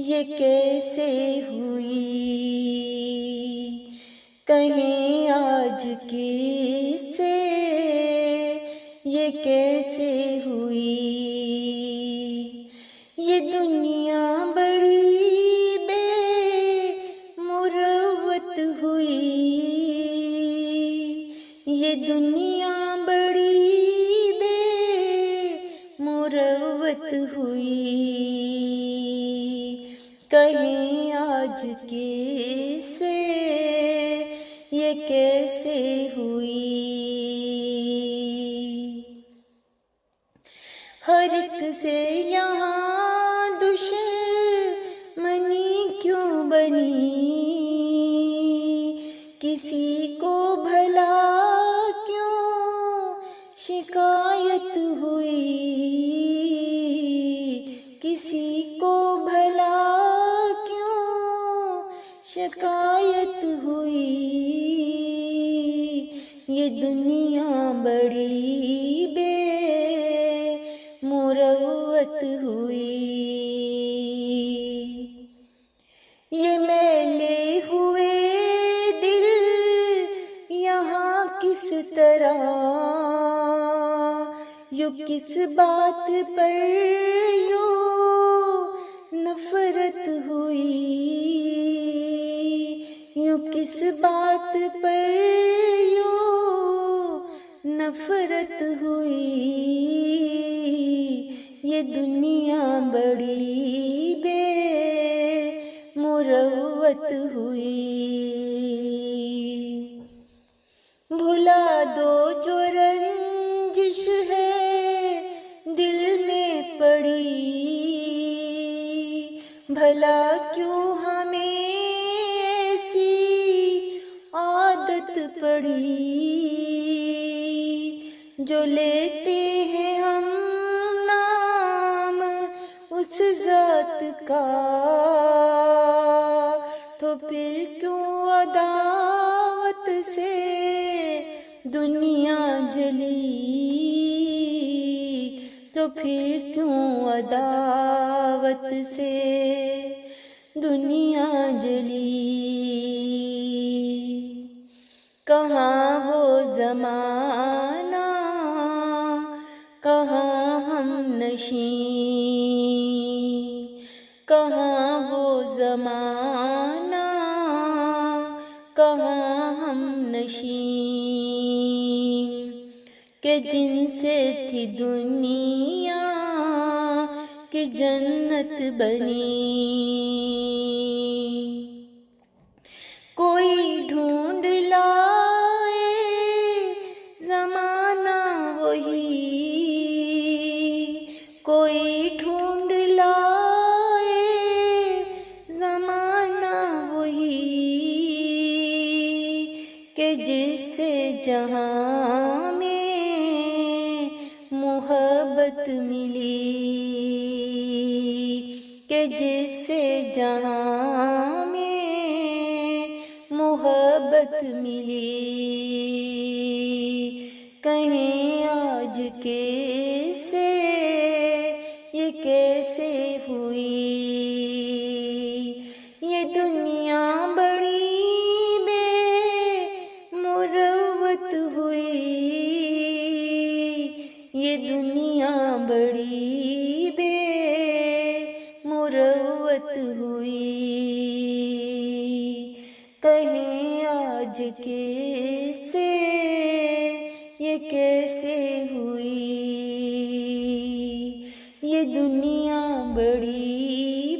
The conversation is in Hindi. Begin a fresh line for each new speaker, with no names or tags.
ये कैसे हुई, कहें आज किससे ये कैसे हुई। ये दुनिया बड़ी बेमुरवत हुई, ये दुनिया बड़ी बेमुरवत हुई। कहें आज किससे ये कैसे हुई। हर एक से यहाँ दुश्मनी क्यों बनी, किसी को भला क्यों शिकायत हुई, किसी को भला क्यों शिकायत हुई। ये दुनिया बड़ी बेमुरवत हुई। ये मैले हुए दिल यहाँ किस तरह, यूँ किस बात पर यूँ नफरत हुई, यूँ किस बात पर यूँ नफरत हुई। ये दुनिया बड़ी बेमुरवत हुई। भुला दो जो रंजिश है दिल में पड़ी, भला क्यों हमें ऐसी आदत पड़ी। जो लेते हैं हम नाम उस जात का, तो फिर क्यों अदावत से दुनिया जली, तो फिर क्यों अदावत से दुनिया जली। कहाँ वो ज़माना, कहाँ हम नशीं, कहाँ वो ज़माना, कहाँ हम नशीं, के जिनसे थी दुनिया की जन्नत बनी। कोई ढूंढ लाए ज़माना वही, कोई ढूंढ लाए ज़माना वही, के जिससे जहाँ में मोहब्बत मिली, के जिससे जहाँ में मोहब्बत मिली। कहें आज कैसे ये कैसे हुई। ये दुनिया बड़ी बेमुरवत हुई, ये दुनिया बड़ी बेमुरवत हुई। कहें आज कैसे ये कैसे हुई। ये दुनिया बड़ी